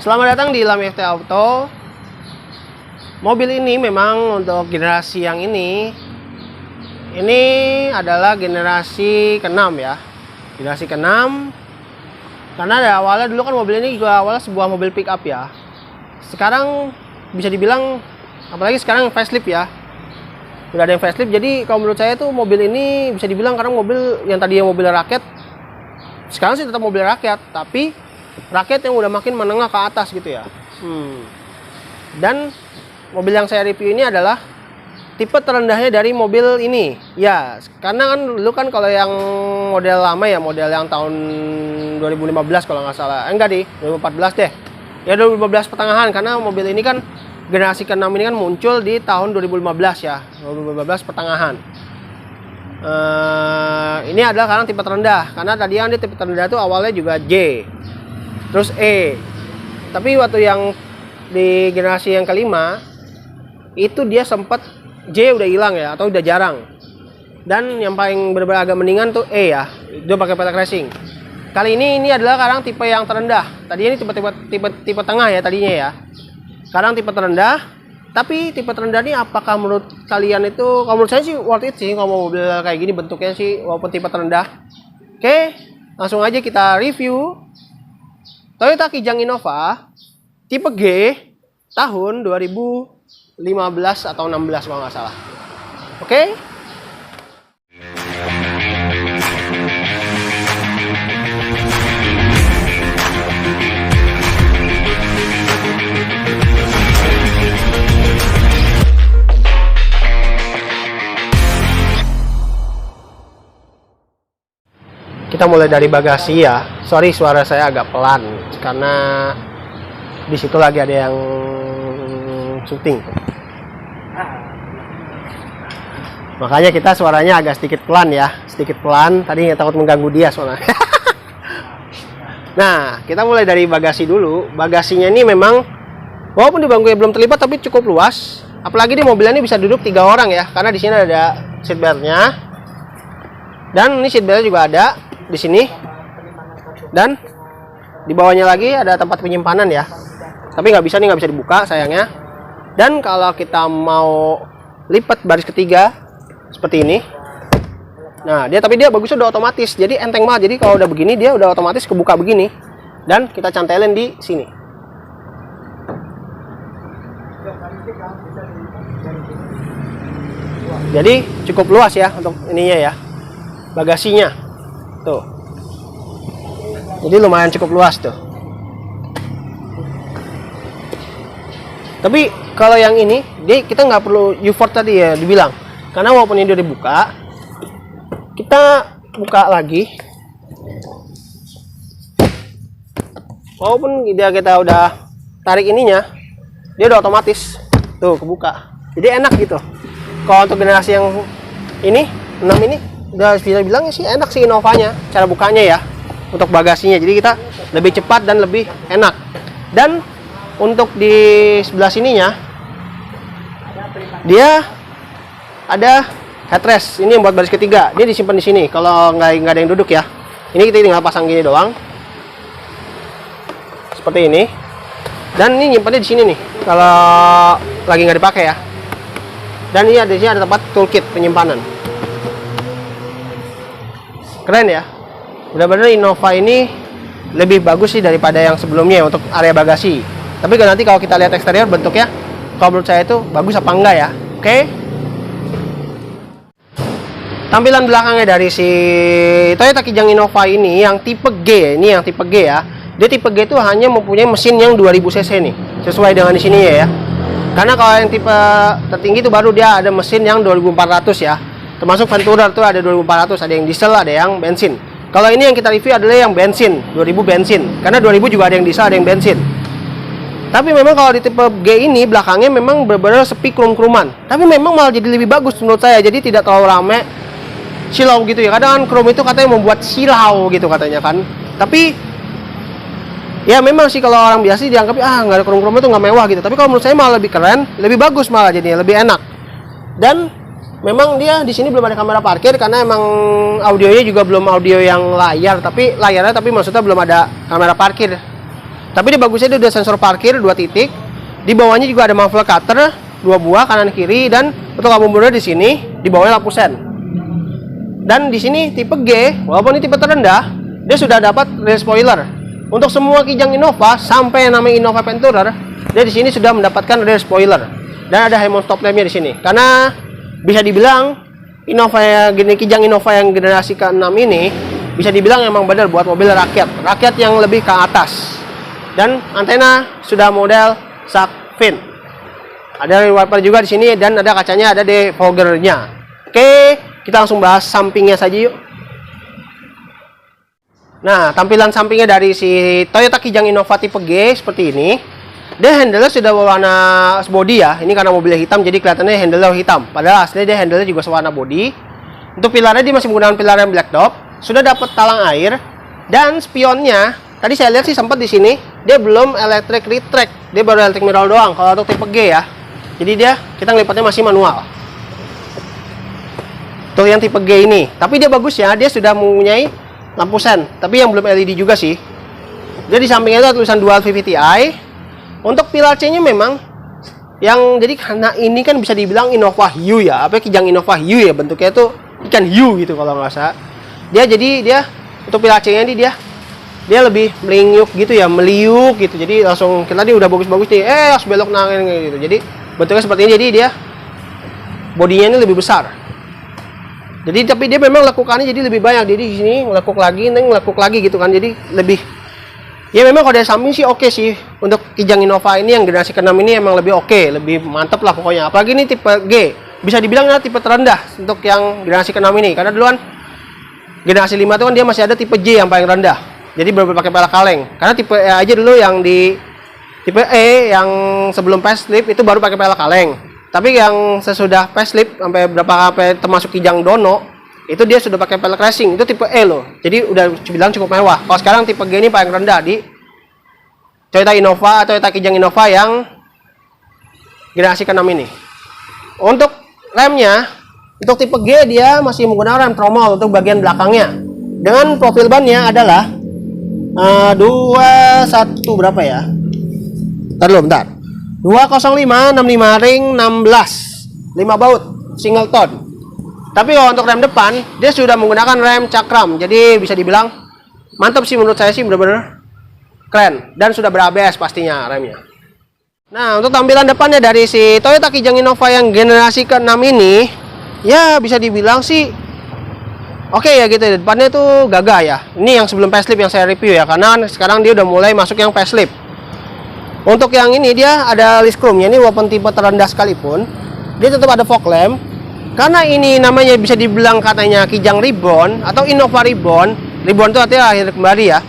Selamat datang di Ilham FT Auto. Mobil ini memang untuk generasi yang ini adalah generasi ke-6 ya. Generasi ke-6. Karena dari awalnya dulu kan mobil ini juga awalnya sebuah mobil pick up ya. Sekarang bisa dibilang, apalagi sekarang facelift ya. Udah ada yang facelift, jadi kalau menurut saya tuh mobil ini bisa dibilang karena mobil yang tadinya mobil rakyat, sekarang sih tetap mobil rakyat, tapi rakyat yang udah makin menengah ke atas gitu ya. Dan mobil yang saya review ini adalah tipe terendahnya dari mobil ini. Ya, karena kan dulu kan kalau yang model lama ya, model yang tahun 2015 kalau nggak salah. Enggak deh, 2014 deh. Ya 2015 pertengahan, karena mobil ini kan generasi ke-6 ini kan muncul di tahun 2015 ya. 2015 pertengahan. Ini adalah sekarang tipe terendah, karena tadi yang di tipe terendah itu awalnya juga J, terus E. Tapi waktu yang di generasi yang kelima itu dia sempat J udah hilang ya, atau udah jarang. Dan yang paling benar-benar agak mendingan tuh E ya, dia pakai pelek racing. Kali ini adalah sekarang tipe yang terendah. Tadi ini tipe tengah ya tadinya ya. Sekarang tipe terendah. Tapi tipe terendah ini apakah menurut kalian itu, kalau menurut saya sih worth it sih kalau mobil kayak gini bentuknya sih walaupun tipe terendah. Oke, langsung aja kita review Toyota Kijang Innova tipe G tahun 2015 atau 16 kalau nggak salah. Oke. Kita mulai dari bagasi ya. Sorry suara saya agak pelan karena di situ lagi ada yang syuting. Makanya kita suaranya agak sedikit pelan ya, sedikit pelan. Tadi takut mengganggu dia soalnya. Nah, kita mulai dari bagasi dulu. Bagasinya ini memang walaupun di bangkunya belum terlipat tapi cukup luas. Apalagi di mobil ini bisa duduk 3 orang ya, karena di sini ada seat beltnya. Dan ini seat beltnya juga ada di sini. Dan di bawahnya lagi ada tempat penyimpanan ya. Tapi nggak bisa dibuka sayangnya. Dan kalau kita mau lipat baris ketiga seperti ini, nah tapi dia bagusnya udah otomatis, jadi enteng banget. Jadi kalau udah begini dia udah otomatis kebuka begini, dan kita cantelin di sini. Jadi cukup luas ya untuk ininya ya, bagasinya tuh. Jadi lumayan cukup luas tuh. Tapi kalau yang ini, kita nggak perlu U-Ford tadi ya dibilang. Karena walaupun ini udah dibuka, kita buka lagi. Walaupun kita udah tarik ininya, dia udah otomatis tuh kebuka. Jadi enak gitu. Kalau untuk generasi yang ini, 6 ini, udah bisa bilang sih enak sih Innovanya, cara bukanya ya, untuk bagasinya. Jadi kita lebih cepat dan lebih enak. Dan untuk di sebelah sininya dia ada headrest. Ini yang buat baris ketiga. Dia disimpan di sini. Kalau nggak ada yang duduk ya. Ini kita tinggal pasang gini doang. Seperti ini. Dan ini nyimpannya di sini nih. Kalau lagi nggak dipakai ya. Dan ini di sini ada tempat toolkit penyimpanan. Keren ya. Benar-benar Innova ini lebih bagus sih daripada yang sebelumnya untuk area bagasi. Tapi nanti kalau kita lihat eksterior bentuknya, kalau menurut saya itu bagus apa enggak ya. Oke. Tampilan belakangnya dari si Toyota Kijang Innova ini yang tipe G, ini yang tipe G ya. Dia tipe G itu hanya mempunyai mesin yang 2000 cc nih, sesuai dengan di sini ya. Karena kalau yang tipe tertinggi itu baru dia ada mesin yang 2400 ya. Termasuk Venturer tuh ada 2400, ada yang diesel, ada yang bensin. Kalau ini yang kita review adalah yang bensin, 2000 bensin. Karena 2000 juga ada yang diesel, ada yang bensin. Tapi memang kalau di tipe G ini belakangnya memang benar-benar sepi krum-kruman. Tapi memang malah jadi lebih bagus menurut saya. Jadi tidak terlalu rame, silau gitu ya. Kadang kan krum itu katanya membuat silau gitu katanya kan. Tapi ya memang sih kalau orang biasa dianggap nggak ada krum-krum itu nggak mewah gitu. Tapi kalau menurut saya malah lebih keren, lebih bagus malah jadinya, lebih enak. Dan memang dia di sini belum ada kamera parkir karena emang audionya juga belum audio yang layar, tapi layarnya tapi maksudnya belum ada kamera parkir. Tapi dia bagusnya dia udah sensor parkir 2 titik. Di bawahnya juga ada muffler cutter 2 buah kanan kiri, dan untuk lampu mundur di sini, di bawahnya lampu sen. Dan di sini tipe G, walaupun ini tipe terendah, dia sudah dapat rear spoiler. Untuk semua Kijang Innova sampai yang namanya Innova Venturer, dia di sini sudah mendapatkan rear spoiler. Dan ada Hemon stop lampnya di sini. Karena bisa dibilang Innova Kijang Innova yang generasi ke-6 ini bisa dibilang emang benar buat mobil rakyat yang lebih ke atas. Dan antena sudah model shark fin. Ada wiper juga di sini, dan ada kacanya, ada defoggernya. Oke, kita langsung bahas sampingnya saja yuk. Nah, tampilan sampingnya dari si Toyota Kijang Innova tipe G seperti ini. Dia handle-nya sudah berwarna body ya. Ini karena mobilnya hitam jadi kelihatannya handle-nya hitam. Padahal aslinya dia handle-nya juga sewarna body. Untuk pilarnya dia masih menggunakan pilar yang black top. Sudah dapat talang air, dan spionnya tadi saya lihat sih sempat di sini dia belum electric retract. Dia baru electric mirror doang kalau untuk tipe G ya. Jadi kita ngelipatnya masih manual. Tuh yang tipe G ini. Tapi dia bagus ya, dia sudah mempunyai lampu sen, tapi yang belum LED juga sih. Jadi di sampingnya itu ada tulisan dual VVTi. Untuk pilar C-nya memang yang jadi karena ini kan bisa dibilang Innova Hiu ya, apa Kijang Innova Hiu ya, bentuknya itu ikan hiu gitu kalau nggak salah. Dia untuk pilar C-nya ini dia lebih meliuk gitu ya, meliuk gitu. Jadi langsung kita udah bagus-bagus nih, harus belok nangin gitu. Jadi bentuknya seperti ini, jadi dia bodinya ini lebih besar. Jadi tapi dia memang lekukannya jadi lebih banyak. Jadi di sini ngelekuk lagi gitu kan. Jadi lebih ya memang kalau dari samping sih oke sih. Untuk Kijang Innova ini yang generasi ke-6 ini emang lebih oke, lebih mantep lah pokoknya. Apalagi ini tipe G. Bisa dibilang adalah tipe terendah untuk yang generasi ke-6 ini. Karena duluan generasi 5 itu kan dia masih ada tipe J yang paling rendah. Jadi baru pakai pelek kaleng. Karena tipe E aja dulu yang di tipe E yang sebelum facelift itu baru pakai pelek kaleng. Tapi yang sesudah facelift sampai termasuk Kijang Dono, itu dia sudah pakai pelek racing. Itu tipe E loh. Jadi udah bilang cukup mewah. Kalau sekarang tipe G ini paling rendah di Toyota Innova atau Toyota Kijang Innova yang generasi ke-6 ini. Untuk remnya, untuk tipe G dia masih menggunakan rem tromol untuk bagian belakangnya. Dengan profil bannya adalah 21 berapa ya? Bentar. 205 65 ring 16 5 baut single tone. Tapi kalau untuk rem depan dia sudah menggunakan rem cakram. Jadi bisa dibilang mantap sih menurut saya sih, bener-bener keren, dan sudah ber-ABS pastinya remnya. Nah, untuk tampilan depannya dari si Toyota Kijang Innova yang generasi ke-6 ini ya bisa dibilang sih oke ya gitu. Depannya tuh gagah ya. Ini yang sebelum facelift yang saya review ya, karena sekarang dia udah mulai masuk yang facelift. Untuk yang ini dia ada list chrome-nya, ini walaupun tipe terendah sekalipun dia tetap ada fog lamp. Karena ini namanya bisa dibilang katanya Kijang Reborn atau Innova Reborn. Reborn itu artinya lahir kembali ya.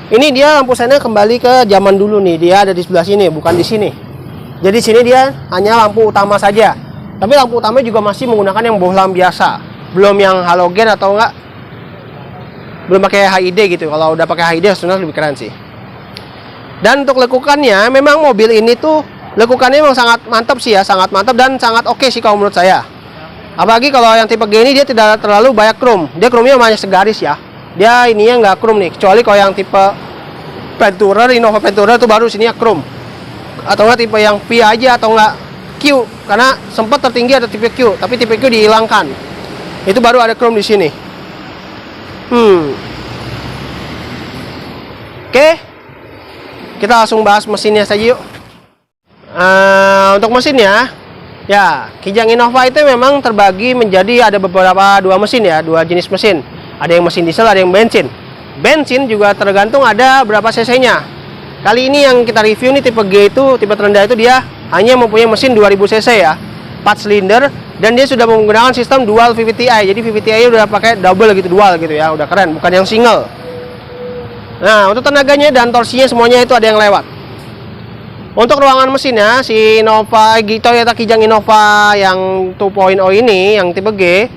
Ini dia lampu sennya kembali ke zaman dulu nih. Dia ada di sebelah sini, bukan di sini. Jadi sini dia hanya lampu utama saja. Tapi lampu utama juga masih menggunakan yang bohlam biasa. Belum yang halogen atau enggak, belum pakai HID gitu. Kalau udah pakai HID sebenarnya lebih keren sih. Dan untuk lekukannya, memang mobil ini tuh lekukannya memang sangat mantap sih ya, sangat mantap dan sangat oke sih kalau menurut saya. Apalagi kalau yang tipe G ini dia tidak terlalu banyak chrome. Dia chrome-nya hanya segaris ya. Dia ininya nggak chrome nih, kecuali kalau yang tipe Venturer, Innova Venturer itu baru sini ya chrome. Atau enggak tipe yang V aja atau enggak Q, karena sempat tertinggi ada tipe Q, tapi tipe Q dihilangkan. Itu baru ada chrome di sini. Oke. Kita langsung bahas mesinnya saja yuk. Untuk mesinnya, ya Kijang Innova itu memang terbagi menjadi ada dua mesin ya, dua jenis mesin. Ada yang mesin diesel, ada yang bensin. Bensin juga tergantung ada berapa cc-nya. Kali ini yang kita review nih tipe G itu, tipe terendah itu dia hanya mempunyai mesin 2000 cc ya, 4 silinder, dan dia sudah menggunakan sistem dual VVTi. Jadi VVTi udah pakai double gitu, dual gitu ya, udah keren, bukan yang single. Nah, untuk tenaganya dan torsinya semuanya itu ada yang lewat. Untuk ruangan mesinnya, si Toyota Kijang Innova yang 2.0 ini, yang tipe G,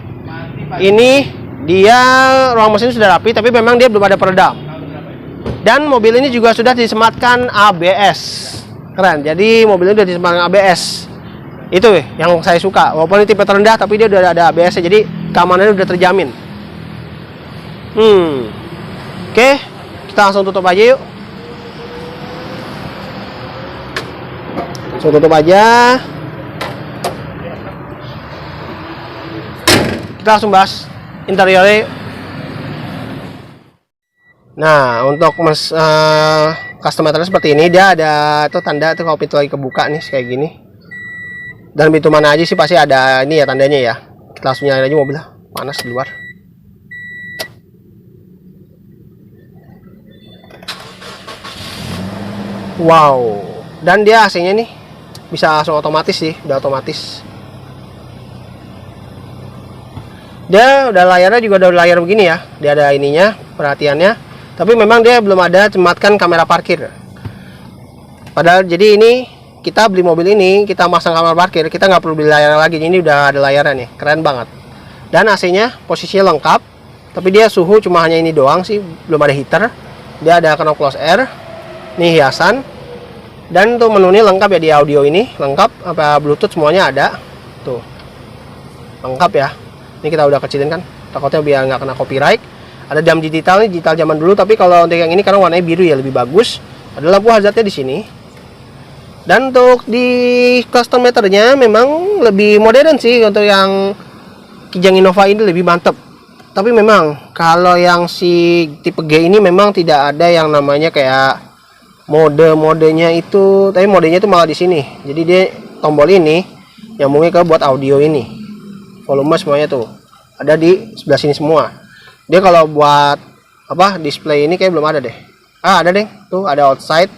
ini dia ruang mesin sudah rapi, tapi memang dia belum ada peredam. Dan mobil ini juga sudah disematkan ABS. Keren, jadi mobil ini sudah disematkan ABS. Itu yang saya suka, walaupun ini tipe terendah, tapi dia udah ada ABS, jadi keamanannya udah terjamin. Oke. Kita langsung tutup aja yuk. Langsung tutup aja. Kita langsung bahas interiornya. Nah, untuk custom material seperti ini, dia ada tuh tanda tuh kalau pintu lagi kebuka nih kayak gini. Dan pintu mana aja sih pasti ada ini ya tandanya ya. Kita langsung nyalain aja mobilnya, panas di luar. Wow, dan dia AC-nya nih bisa langsung otomatis sih, udah otomatis. Dia udah layarnya juga udah layar begini ya, dia ada ininya perhatiannya. Tapi memang dia belum ada cematkan kamera parkir. Padahal jadi ini kita beli mobil ini, kita masang kamera parkir, kita nggak perlu beli layar lagi. Ini udah ada layarnya nih, keren banget. Dan AC-nya posisinya lengkap, tapi dia suhu cuma hanya ini doang sih, belum ada heater. Dia ada knob close air. Ini hiasan. Dan tuh menunya lengkap ya, di audio ini lengkap, apa Bluetooth semuanya ada. Tuh. Lengkap ya. Ini kita udah kecilin kan, takutnya biar nggak kena copyright. Ada jam digital nih, digital zaman dulu, tapi kalau untuk yang ini karena warnanya biru ya lebih bagus. Ada lampu hazardnya di sini. Dan untuk di custom meternya memang lebih modern sih, untuk yang Kijang Innova ini lebih mantep. Tapi memang kalau yang si tipe G ini memang tidak ada yang namanya kayak mode-modenya itu, tapi modenya itu malah di sini. Jadi dia tombol ini nyambungnya ke buat audio ini. Volume semuanya tuh ada di sebelah sini semua. Dia kalau buat apa display ini kayak belum ada deh. Ada deh, tuh ada outside.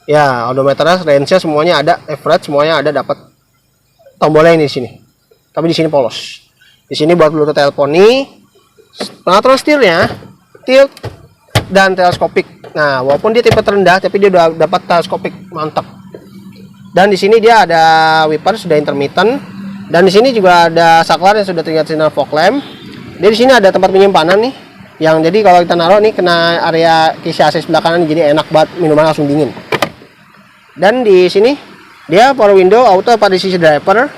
Ya, odometernya, range-nya semuanya ada, average semuanya ada, dapat tombolnya ini di sini. Tapi di sini polos. Di sini buat Bluetooth teleponi, pengaturan setirnya, tilt dan teleskopik. Nah, walaupun dia tipe terendah, tapi dia udah dapat teleskopik mantap. Dan di sini dia ada wiper sudah intermittent, dan di sini juga ada saklar yang sudah terlihat sinar fog lamp. Dia di sini ada tempat penyimpanan nih, yang jadi kalau kita naruh nih kena area kisi AC sebelah kanan, jadi enak banget, minuman langsung dingin. Dan di sini dia power window auto partition driver,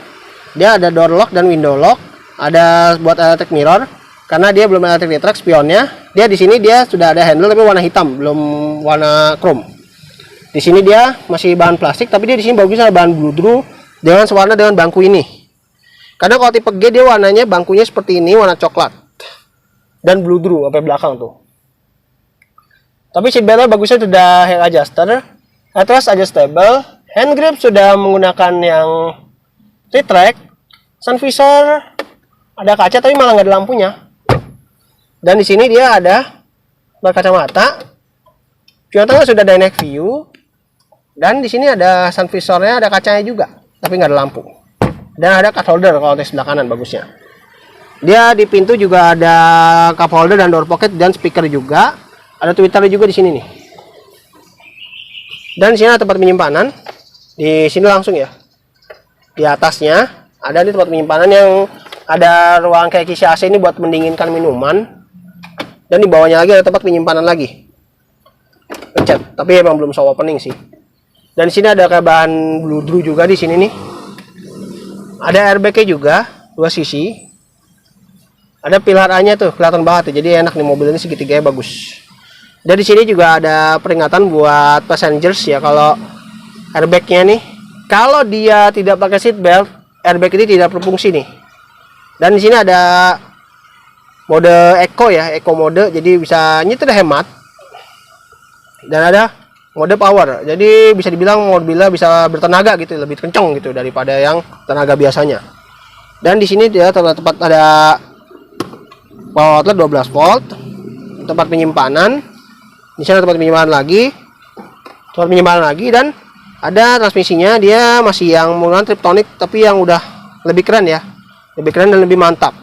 dia ada door lock dan window lock, ada buat electric mirror. Karena dia belum electric track spionnya, dia di sini dia sudah ada handle tapi warna hitam, belum warna chrome. Di sini dia masih bahan plastik, tapi dia di sini bagusnya bahan bludru dengan sewarna dengan bangku ini. Karena kalau tipe G dia warnanya bangkunya seperti ini, warna coklat dan bludru sampai belakang tuh. Tapi seatbeltnya bagusnya sudah head adjuster, headrest adjustable, hand grip sudah menggunakan yang retract, sun visor ada kaca tapi malah nggak ada lampunya. Dan di sini dia ada berkacamata. Pion tengah sudah dynamic view. Dan di sini ada sun visornya, ada kacanya juga, tapi nggak ada lampu. Dan ada cup holder kalau di sebelah kanan bagusnya. Dia di pintu juga ada cup holder dan door pocket dan speaker juga. Ada tweeter juga di sini nih. Dan di sini ada tempat penyimpanan. Di sini langsung ya. Di atasnya ada nih tempat penyimpanan yang ada ruang kayak kisi AC ini buat mendinginkan minuman. Dan di bawahnya lagi ada tempat penyimpanan lagi. Pencet, tapi emang belum show opening sih. Dan di sini ada kayak bahan bludru juga di sini nih. Ada airbag-nya juga, 2 sisi. Ada pilar A-nya tuh, kelihatan banget tuh. Jadi enak nih, mobil ini segitiganya bagus. Dan di sini juga ada peringatan buat passengers ya, kalau airbag-nya nih, kalau dia tidak pakai seat belt, airbag ini tidak berfungsi nih. Dan di sini ada mode eco ya, eco mode, jadi bisa nyetir hemat. Dan ada mode power, jadi bisa dibilang mobilnya bisa bertenaga gitu, lebih kenceng gitu daripada yang tenaga biasanya. Dan di sini dia tempat ada power outlet 12 volt, tempat penyimpanan. Di sana tempat penyimpanan lagi, dan ada transmisinya. Dia masih yang menggunakan Triptonic, tapi yang udah lebih keren ya, lebih keren dan lebih mantap.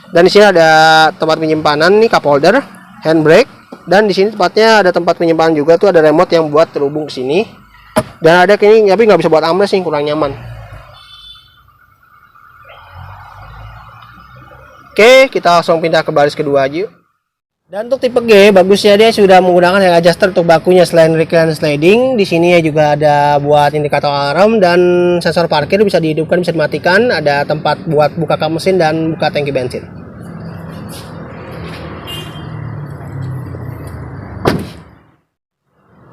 Dan di sini ada tempat penyimpanan nih, cup holder, handbrake, dan di sini tempatnya ada tempat penyimpanan juga tuh, ada remote yang buat terhubung ke sini. Dan ada ini tapi nggak bisa buat armrest sih, kurang nyaman. Oke, kita langsung pindah ke baris kedua aja yuk. Dan untuk tipe G, bagusnya dia sudah menggunakan yang adjuster untuk bakunya selain recline sliding. Di sini ya juga ada buat indikator alarm dan sensor parkir bisa dihidupkan, bisa dimatikan. Ada tempat buat buka kap mesin dan buka tangki bensin.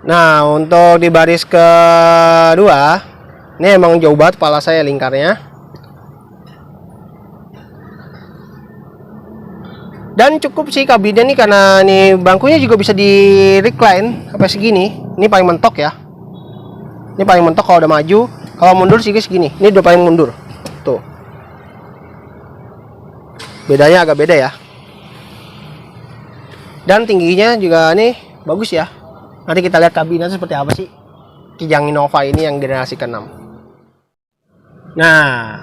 Nah, untuk di baris kedua, ini emang jauh banget kepala saya lingkarnya. Dan cukup sih kabinnya nih, karena nih bangkunya juga bisa di recline sampai segini. Ini paling mentok ya. Ini paling mentok kalau udah maju. Kalau mundur sih segini. Ini udah paling mundur. Tuh. Bedanya agak beda ya. Dan tingginya juga nih bagus ya. Nanti kita lihat kabinnya seperti apa sih Kijang Innova ini yang generasi ke-6. Nah,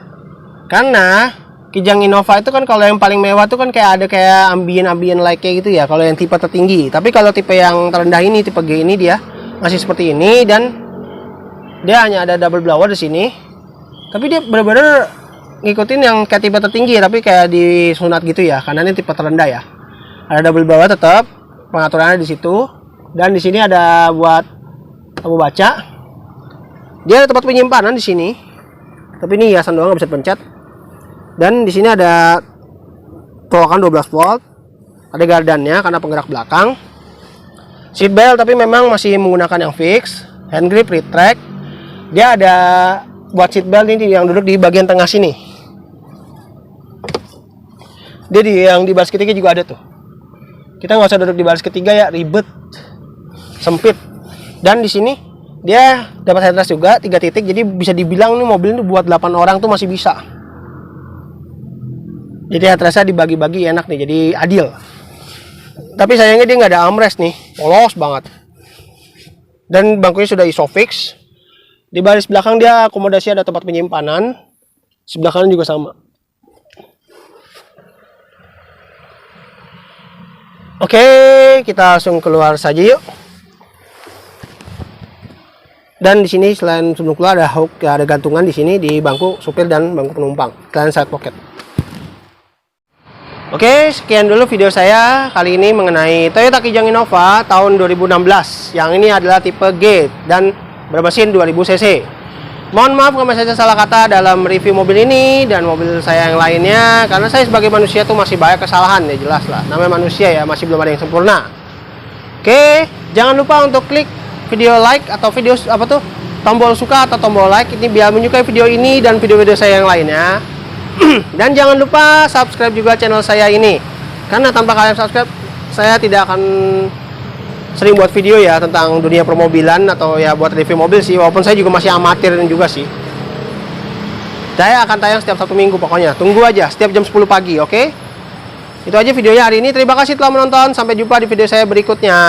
karena Kijang Innova itu kan kalau yang paling mewah tuh kan kayak ada kayak ambien light kayak gitu ya, kalau yang tipe tertinggi. Tapi kalau tipe yang terendah ini, tipe G ini, dia masih seperti ini, dan dia hanya ada double blower di sini. Tapi dia benar-benar ngikutin yang kayak tipe tertinggi, tapi kayak disunat gitu ya, karena ini tipe terendah ya. Ada double blower tetap, pengaturannya di situ, dan di sini ada buat kamu baca. Dia ada tempat penyimpanan di sini, tapi ini hiasan doang, nggak bisa pencet. Dan di sini ada colokan 12 volt, ada gardannya karena penggerak belakang. Seat belt tapi memang masih menggunakan yang fix. Hand grip retract. Dia ada buat seat belt ini yang duduk di bagian tengah sini. Dia yang di baris ketiga juga ada tuh. Kita nggak usah duduk di baris ketiga ya, ribet, sempit. Dan di sini dia dapat headrest juga 3 titik, jadi bisa dibilang nih mobil ini buat 8 orang tuh masih bisa. Jadi headrestnya dibagi-bagi enak nih, jadi adil. Tapi sayangnya dia nggak ada armrest nih, polos banget. Dan bangkunya sudah isofix. Di baris belakang dia akomodasi ada tempat penyimpanan. Sebelah kanan juga sama. Oke, kita langsung keluar saja yuk. Dan di sini selain sebelum keluar ada hook, ada gantungan di sini di bangku supir dan bangku penumpang. Kalian side pocket. Oke, sekian dulu video saya kali ini mengenai Toyota Kijang Innova tahun 2016. Yang ini adalah tipe G dan bermesin 2000 cc. Mohon maaf kalau saya salah kata dalam review mobil ini dan mobil saya yang lainnya, karena saya sebagai manusia tuh masih banyak kesalahan ya, jelas lah. Namanya manusia ya, masih belum ada yang sempurna. Oke, jangan lupa untuk klik video like atau video apa tuh, tombol suka atau tombol like ini biar menyukai video ini dan video-video saya yang lainnya. Dan jangan lupa subscribe juga channel saya ini, karena tanpa kalian subscribe saya tidak akan sering buat video ya tentang dunia permobilan atau ya buat review mobil sih, walaupun saya juga masih amatir juga sih. Saya akan tayang setiap 1 minggu pokoknya, tunggu aja setiap jam 10 pagi. Oke, itu aja videonya hari ini. Terima kasih telah menonton, sampai jumpa di video saya berikutnya.